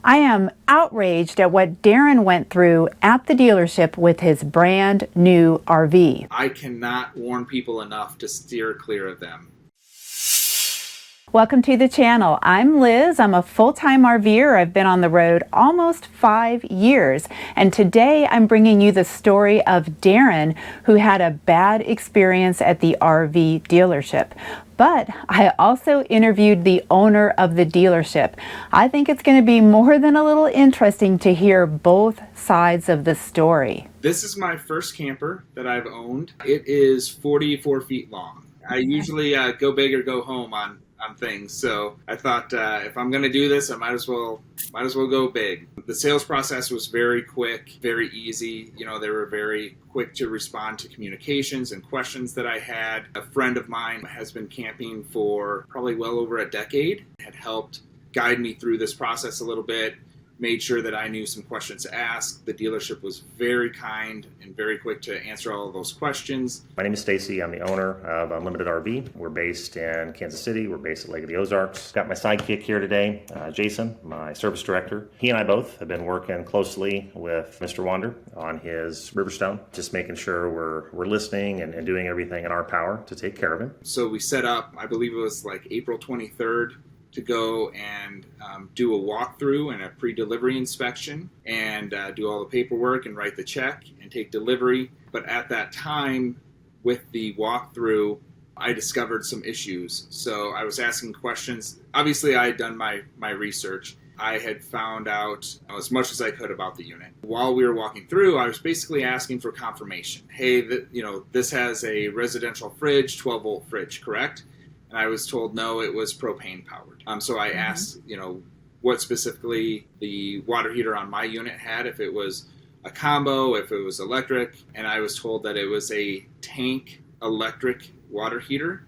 I am outraged at what Darren went through at the dealership with his brand new RV. I cannot warn people enough to steer clear of them. Welcome to the channel. I'm Liz. I'm a full-time RVer. I've been on the road almost 5 years. And today I'm bringing you the story of Darren, who had a bad experience at the RV dealership. But I also interviewed the owner of the dealership. I think it's going to be more than a little interesting to hear both sides of the story. This is my first camper that I've owned. It is 44 feet long. I usually go big or go home on things, so I thought if I'm going to do this, I might as well go big. The sales process was very quick, very easy. You know, they were very quick to respond to communications and questions that I had. A friend of mine has been camping for probably well over a decade, had helped guide me through this process a little bit, made sure that I knew some questions to ask. The dealership was very kind and very quick to answer all of those questions. My name is Stacy. I'm the owner of Unlimited RV. We're based in Kansas City. We're based at Lake of the Ozarks. Got my sidekick here today, Jason, my service director. He and I both have been working closely with Mr. Wander on his Riverstone, just making sure we're listening and doing everything in our power to take care of him. So we set up, I believe it was like April 23rd, to go and do a walkthrough and a pre-delivery inspection and do all the paperwork and write the check and take delivery. But at that time, with the walkthrough, I discovered some issues. So I was asking questions. Obviously, I had done my research. I had found out as much as I could about the unit. While we were walking through, I was basically asking for confirmation. Hey, this has a residential fridge, 12-volt fridge, correct? And I was told, no, it was propane powered. So I asked, what specifically the water heater on my unit had, if it was a combo, if it was electric. And I was told that it was a tank electric water heater.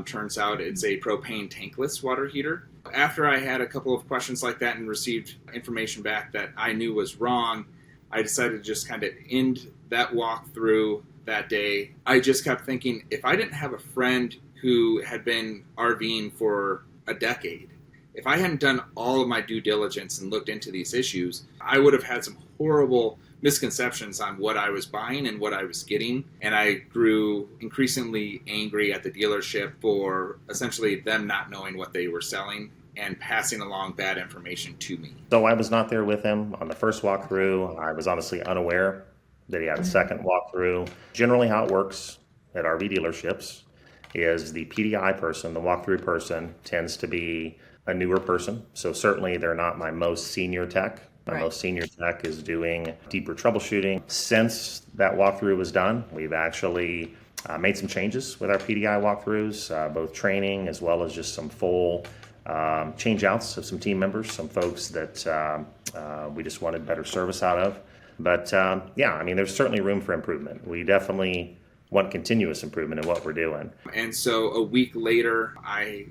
Turns out it's a propane tankless water heater. After I had a couple of questions like that and received information back that I knew was wrong, I decided to just kind of end that walkthrough that day. I just kept thinking, if I didn't have a friend who had been RVing for a decade, if I hadn't done all of my due diligence and looked into these issues, I would have had some horrible misconceptions on what I was buying and what I was getting. And I grew increasingly angry at the dealership for essentially them not knowing what they were selling and passing along bad information to me. So I was not there with him on the first walkthrough. I was honestly unaware that he had a second walkthrough. Generally how it works at RV dealerships is the PDI person, the walkthrough person, tends to be a newer person. So certainly they're not my most senior tech. My most senior tech is doing deeper troubleshooting. Since that walkthrough was done, we've actually made some changes with our PDI walkthroughs, both training as well as just some full change outs of some team members, some folks that we just wanted better service out of. But there's certainly room for improvement. We definitely want continuous improvement in what we're doing. And so a week later, I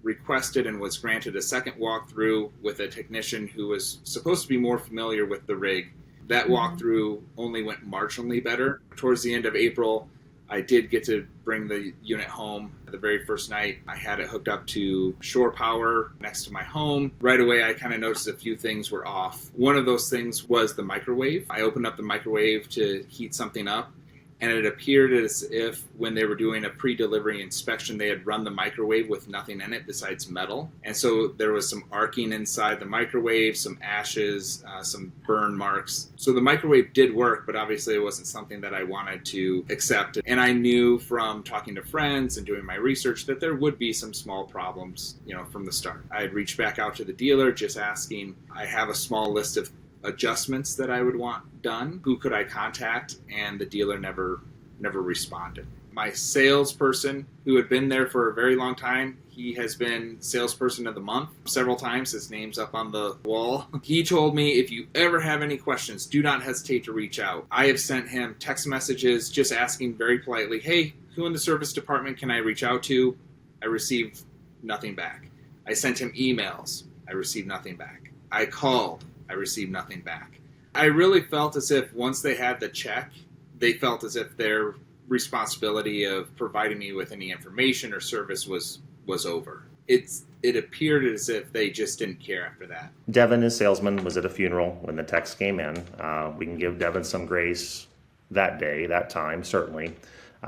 requested and was granted a second walkthrough with a technician who was supposed to be more familiar with the rig. That walkthrough only went marginally better. Towards the end of April, I did get to bring the unit home. The very first night, I had it hooked up to shore power next to my home. Right away, I kind of noticed a few things were off. One of those things was the microwave. I opened up the microwave to heat something up, and it appeared as if when they were doing a pre-delivery inspection, they had run the microwave with nothing in it besides metal. And so there was some arcing inside the microwave, some ashes, some burn marks. So the microwave did work, but obviously it wasn't something that I wanted to accept. And I knew from talking to friends and doing my research that there would be some small problems, from the start. I had reached back out to the dealer just asking. I have a small list of adjustments that I would want done. Who could I contact? And the dealer never responded. My salesperson, who had been there for a very long time, he has been salesperson of the month several times. His name's up on the wall. He told me, if you ever have any questions, do not hesitate to reach out. I have sent him text messages just asking very politely, hey, who in the service department can I reach out to? I received nothing back. I sent him emails. I received nothing back. I called. I received nothing back. I really felt as if once they had the check, they felt as if their responsibility of providing me with any information or service was over. it appeared as if they just didn't care after that. Devin, his salesman, was at a funeral when the text came in. We can give Devin some grace that day, that time, certainly.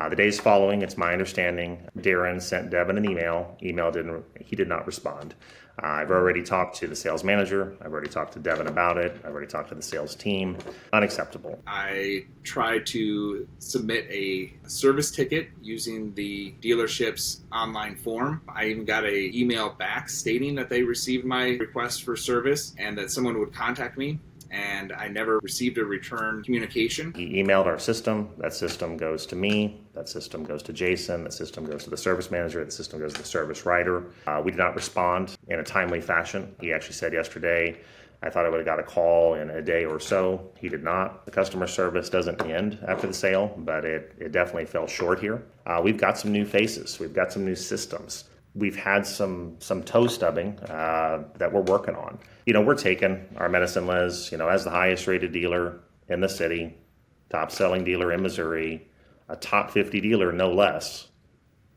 The days following, it's my understanding, Darren sent Devin an email. He did not respond. I've already talked to the sales manager. I've already talked to Devin about it. I've already talked to the sales team. Unacceptable. I tried to submit a service ticket using the dealership's online form. I even got an email back stating that they received my request for service and that someone would contact me. And I never received a return communication. He emailed our system. That system goes to me. That system goes to Jason. That system goes to the service manager. That system goes to the service writer. We did not respond in a timely fashion. He actually said yesterday, I thought I would have got a call in a day or so. He did not. The customer service doesn't end after the sale, but it definitely fell short here. We've got some new faces. We've got some new systems. We've had some toe stubbing that we're working on. We're taking our medicine, Liz, as the highest rated dealer in the city, top selling dealer in Missouri, a top 50 dealer, no less.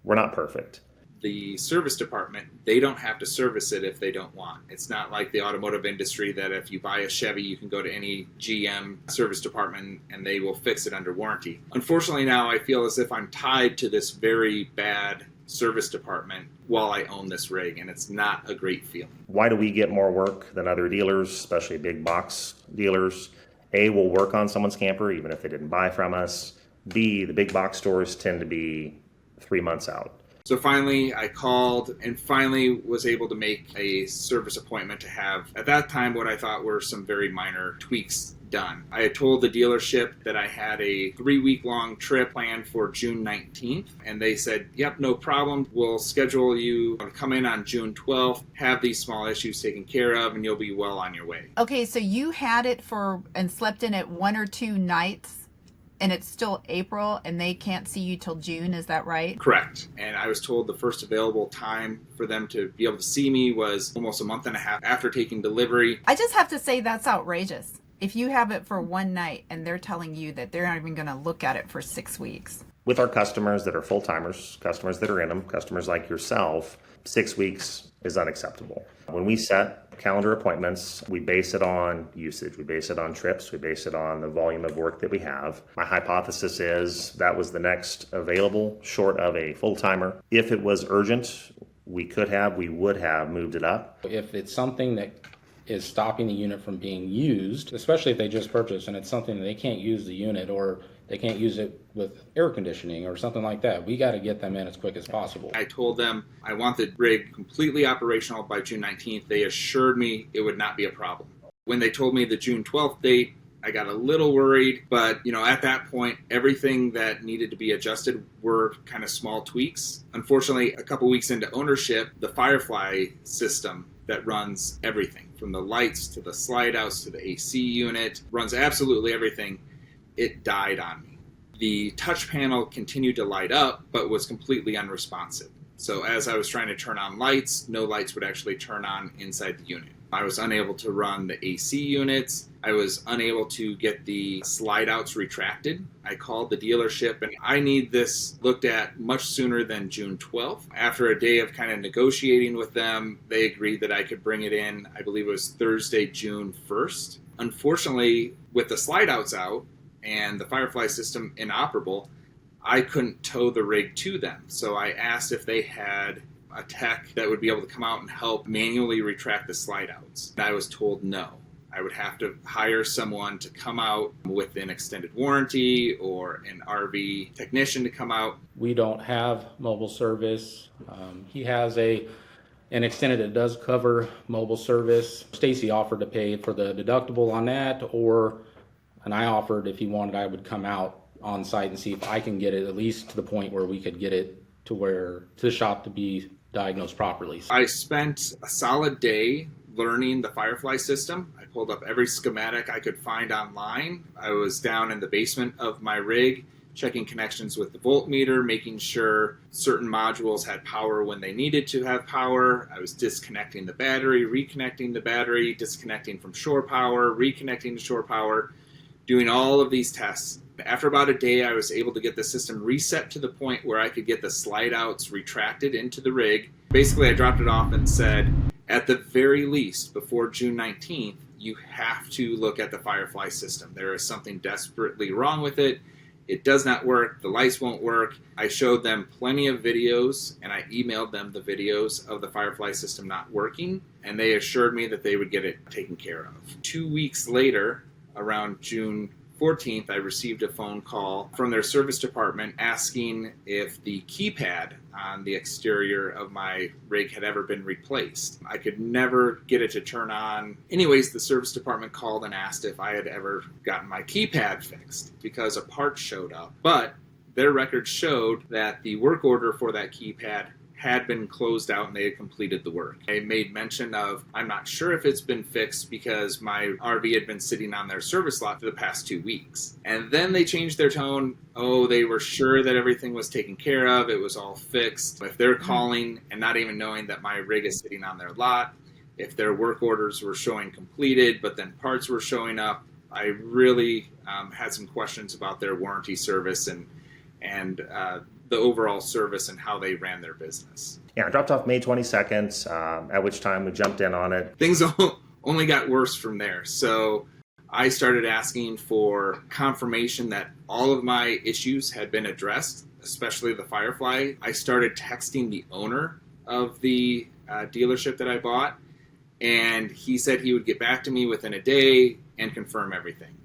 We're not perfect. The service department, they don't have to service it if they don't want. It's not like the automotive industry that if you buy a Chevy, you can go to any GM service department and they will fix it under warranty. Unfortunately, now I feel as if I'm tied to this very bad service department while I own this rig, and it's not a great feeling. Why do we get more work than other dealers, especially big box dealers? A, we'll work on someone's camper even if they didn't buy from us. B, the big box stores tend to be 3 months out. So finally, I called and finally was able to make a service appointment to have, at that time, what I thought were some very minor tweaks done. I had told the dealership that I had a 3-week-long trip planned for June 19th, and they said, yep, no problem. We'll schedule you to come in on June 12th, have these small issues taken care of, and you'll be well on your way. Okay, so you had it and slept in it 1 or 2 nights, and it's still April, and they can't see you till June, is that right? Correct. And I was told the first available time for them to be able to see me was almost a month and a half after taking delivery. I just have to say that's outrageous. If you have it for 1 night and they're telling you that they're not even going to look at it for 6 weeks. With our customers that are full-timers, customers that are in them, customers like yourself, 6 weeks is unacceptable. When we set calendar appointments, we base it on usage. We base it on trips. We base it on the volume of work that we have. My hypothesis is that was the next available short of a full-timer. If it was urgent, we would have moved it up. If it's something that is stopping the unit from being used, especially if they just purchased and it's something that they can't use the unit or they can't use it with air conditioning or something like that, we got to get them in as quick as possible. I told them I want the rig completely operational by June 19th. They assured me it would not be a problem. When they told me the June 12th date, I got a little worried, but at that point, everything that needed to be adjusted were kind of small tweaks. Unfortunately, a couple weeks into ownership, the Firefly system that runs everything from the lights to the slide outs to the AC unit, runs absolutely everything. It died on me. The touch panel continued to light up, but was completely unresponsive. So as I was trying to turn on lights, no lights would actually turn on inside the unit. I was unable to run the AC units. I was unable to get the slide outs retracted. I called the dealership and I need this looked at much sooner than June 12th. After a day of kind of negotiating with them, they agreed that I could bring it in, I believe it was Thursday, June 1st. Unfortunately, with the slide outs out and the Firefly system inoperable, I couldn't tow the rig to them. So I asked if they had a tech that would be able to come out and help manually retract the slide outs. And I was told no. I would have to hire someone to come out with an extended warranty or an RV technician to come out. We don't have mobile service. He has an extended, it does cover mobile service. Stacy offered to pay for the deductible on that, and I offered if he wanted, I would come out on site and see if I can get it at least to the point where we could get it to the shop to be diagnosed properly. I spent a solid day learning the Firefly system. I pulled up every schematic I could find online. I was down in the basement of my rig, checking connections with the voltmeter, making sure certain modules had power when they needed to have power. I was disconnecting the battery, reconnecting the battery, disconnecting from shore power, reconnecting to shore power, doing all of these tests. After about a day, I was able to get the system reset to the point where I could get the slide outs retracted into the rig Basically, I dropped it off and said, at the very least, before June 19th, you have to look at the Firefly system. There is something desperately wrong with it. It does not work. The lights won't work. I showed them plenty of videos, and I emailed them the videos of the Firefly system not working, and they assured me that they would get it taken care of. 2 weeks later, around June 14th, I received a phone call from their service department asking if the keypad on the exterior of my rig had ever been replaced. I could never get it to turn on. Anyways, the service department called and asked if I had ever gotten my keypad fixed because a part showed up. But their records showed that the work order for that keypad had been closed out and they had completed the work. I made mention of, I'm not sure if it's been fixed because my RV had been sitting on their service lot for the past 2 weeks. And then they changed their tone. Oh, they were sure that everything was taken care of. It was all fixed. If they're calling and not even knowing that my rig is sitting on their lot, if their work orders were showing completed, but then parts were showing up, I really had some questions about their warranty service and the overall service and how they ran their business. Yeah, I dropped off May 22nd, at which time we jumped in on it. Things only got worse from there. So I started asking for confirmation that all of my issues had been addressed, especially the Firefly. I started texting the owner of the dealership that I bought, and he said he would get back to me within a day and confirm everything.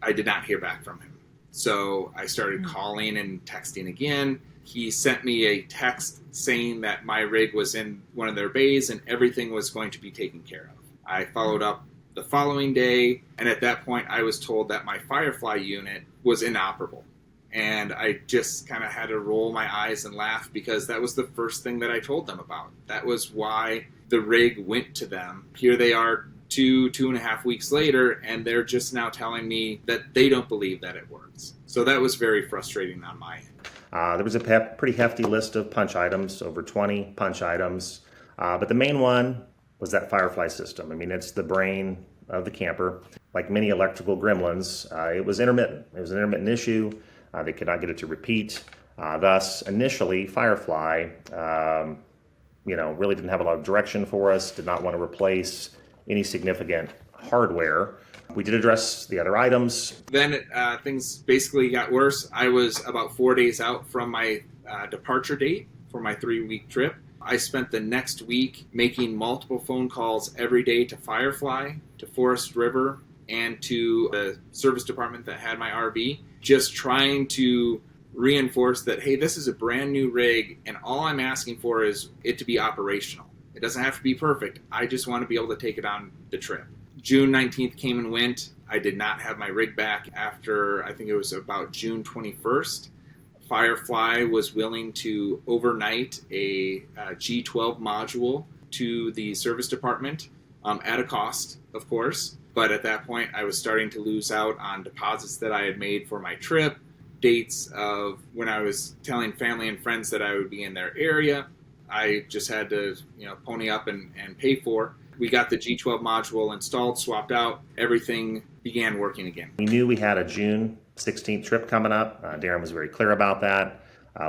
I did not hear back from him. So I started calling and texting again. He sent me a text saying that my rig was in one of their bays and everything was going to be taken care of. I followed up the following day, and at that point I was told that my Firefly unit was inoperable. And I just kind of had to roll my eyes and laugh because that was the first thing that I told them about. That was why the rig went to them. Here they are 2.5 weeks later, and they're just now telling me that they don't believe that it works. So that was very frustrating on my end. There was a pretty hefty list of punch items, over 20 punch items. But the main one was that Firefly system. I mean, it's the brain of the camper. Like many electrical gremlins, it was intermittent. It was an intermittent issue. They could not get it to repeat. Thus, initially, Firefly, really didn't have a lot of direction for us, did not want to replace any significant hardware. We did address the other items. Then things basically got worse. I was about 4 days out from my departure date for my 3-week trip. I spent the next week making multiple phone calls every day to Firefly, to Forest River, and to the service department that had my RV, just trying to reinforce that, hey, this is a brand new rig, and all I'm asking for is it to be operational. It doesn't have to be perfect. I just want to be able to take it on the trip. June 19th came and went. I did not have my rig back after, I think it was about June 21st. Firefly was willing to overnight a G12 module to the service department at a cost, of course. But at that point, I was starting to lose out on deposits that I had made for my trip, dates of when I was telling family and friends that I would be in their area. I just had to, pony up and pay for. We got the G12 module installed, swapped out. Everything began working again. We knew we had a June 16th trip coming up. Darren was very clear about that.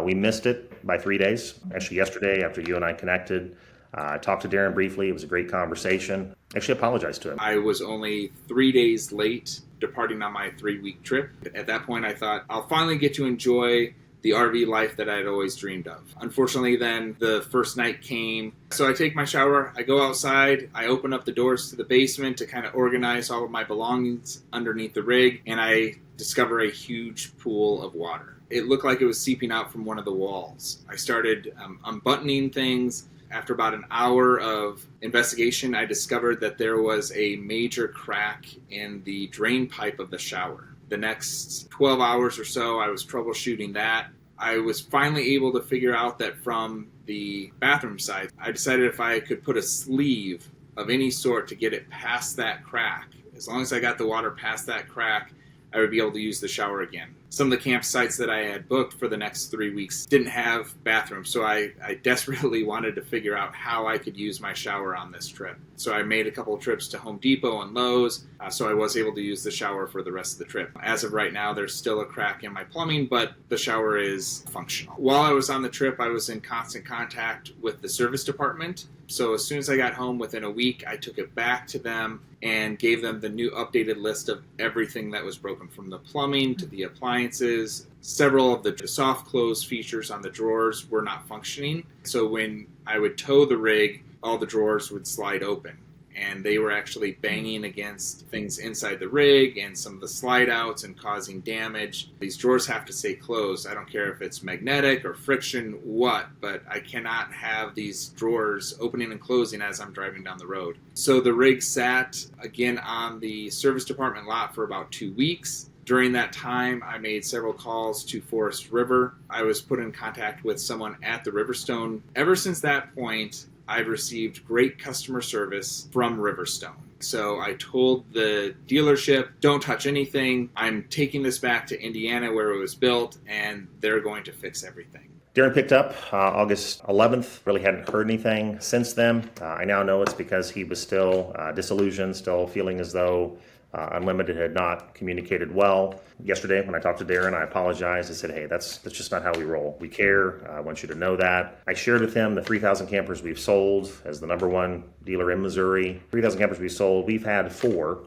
We missed it by 3 days. Actually, yesterday, after you and I connected, I talked to Darren briefly. It was a great conversation. Actually, apologized to him. I was only 3 days late departing on my 3-week trip. At that point, I thought, I'll finally get to enjoy the RV life that I'd always dreamed of. Unfortunately, then the first night came. So I take my shower, I go outside, I open up the doors to the basement to kind of organize all of my belongings underneath the rig, and I discover a huge pool of water. It looked like it was seeping out from one of the walls. I started unbuttoning things. After about an hour of investigation, I discovered that there was a major crack in the drain pipe of the shower. The next 12 hours or so, I was troubleshooting that. I was finally able to figure out that from the bathroom side, I decided if I could put a sleeve of any sort to get it past that crack, as long as I got the water past that crack, I would be able to use the shower again. Some of the campsites that I had booked for the next 3 weeks didn't have bathrooms, so I desperately wanted to figure out how I could use my shower on this trip. So I made a couple of trips to Home Depot and Lowe's, so I was able to use the shower for the rest of the trip. As of right now, there's still a crack in my plumbing, but the shower is functional. While I was on the trip, I was in constant contact with the service department. So as soon as I got home, within a week, I took it back to them and gave them the new updated list of everything that was broken, from the plumbing to the appliances. Several of the soft close features on the drawers were not functioning. So when I would tow the rig, all the drawers would slide open. And they were actually banging against things inside the rig and some of the slide outs and causing damage. These drawers have to stay closed. I don't care if it's magnetic or friction, what, but I cannot have these drawers opening and closing as I'm driving down the road. So the rig sat again on the service department lot for about 2 weeks. During that time, I made several calls to Forest River. I was put in contact with someone at the Riverstone. Ever since that point, I've received great customer service from Riverstone. So I told the dealership, don't touch anything. I'm taking this back to Indiana where it was built, and they're going to fix everything. Darren picked up August 11th. Really hadn't heard anything since then. I now know it's because he was still disillusioned, still feeling as though Unlimited had not communicated well. Yesterday, when I talked to Darren, I apologized. I said, hey, that's just not how we roll. We care. I want you to know that. I shared with him the 3,000 campers we've sold as the #1 dealer in Missouri. 3,000 campers we've sold. We've had four,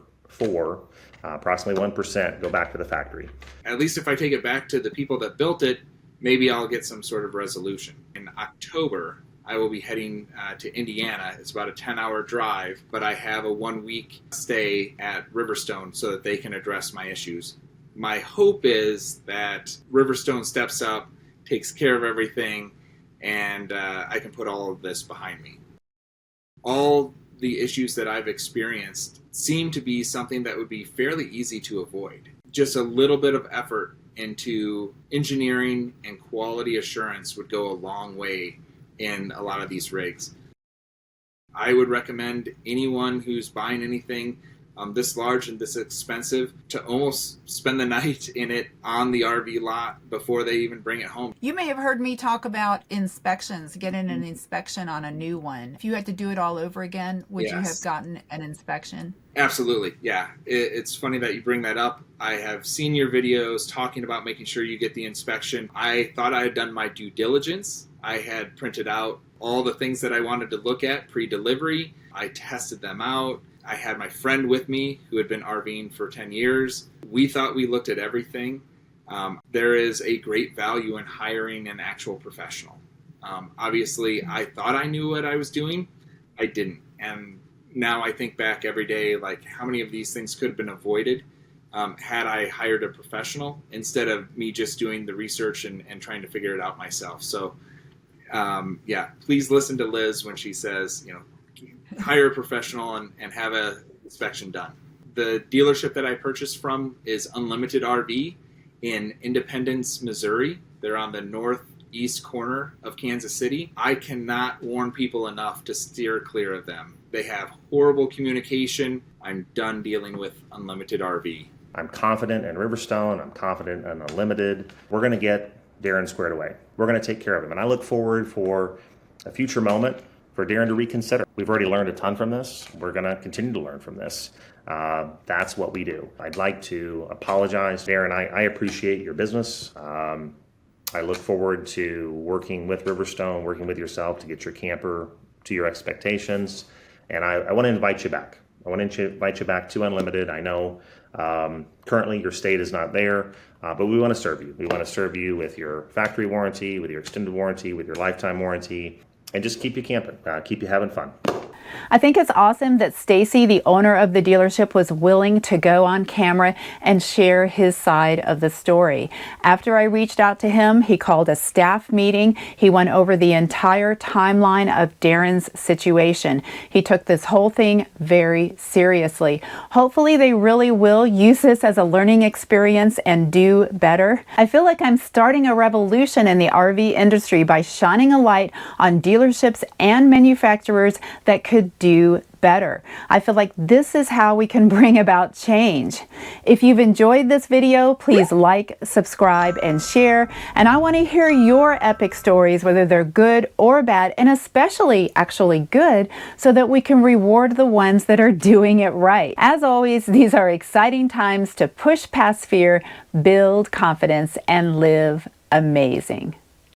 approximately 1% go back to the factory. At least if I take it back to the people that built it, maybe I'll get some sort of resolution. In October, I will be heading to Indiana. It's about a 10-hour drive, but I have a 1-week stay at Riverstone so that they can address my issues. My hope is that Riverstone steps up, takes care of everything, and I can put all of this behind me. All the issues that I've experienced seem to be something that would be fairly easy to avoid. Just a little bit of effort into engineering and quality assurance would go a long way in a lot of these rigs. I would recommend anyone who's buying anything this large and this expensive to almost spend the night in it on the RV lot before they even bring it home. You may have heard me talk about inspections, getting an inspection on a new one. If you had to do it all over again, would you have gotten an inspection? Absolutely, yeah. It's funny that you bring that up. I have seen your videos talking about making sure you get the inspection. I thought I had done my due diligence. I had printed out all the things that I wanted to look at pre-delivery. I tested them out. I had my friend with me who had been RVing for 10 years. We thought we looked at everything. There is a great value in hiring an actual professional. Obviously, I thought I knew what I was doing. I didn't. And now I think back every day, like how many of these things could have been avoided had I hired a professional instead of me just doing the research and trying to figure it out myself. So, please listen to Liz when she says, hire a professional and have an inspection done. The dealership that I purchased from is Unlimited RV in Independence, Missouri. They're on the northeast corner of Kansas City. I cannot warn people enough to steer clear of them. They have horrible communication. I'm done dealing with Unlimited RV. I'm confident in Riverstone. I'm confident in Unlimited. We're going to get Darren squared away. We're going to take care of him. And I look forward for a future moment for Darren to reconsider. We've already learned a ton from this. We're going to continue to learn from this. That's what we do. I'd like to apologize. Darren, I appreciate your business. I look forward to working with Riverstone, working with yourself to get your camper to your expectations. And I want to invite you back. I want to invite you back to Unlimited. I know currently your state is not there, but we want to serve you. We want to serve you with your factory warranty, with your extended warranty, with your lifetime warranty, and just keep you camping, keep you having fun. I think it's awesome that Stacy, the owner of the dealership, was willing to go on camera and share his side of the story. After I reached out to him, he called a staff meeting. He went over the entire timeline of Darren's situation. He took this whole thing very seriously. Hopefully they really will use this as a learning experience and do better. I feel like I'm starting a revolution in the RV industry by shining a light on dealerships and manufacturers that could to do better. I feel like this is how we can bring about change. If you've enjoyed this video, please like, subscribe, and share. And I want to hear your epic stories, whether they're good or bad, and especially actually good, so that we can reward the ones that are doing it right. As always, these are exciting times to push past fear, build confidence, and live amazing.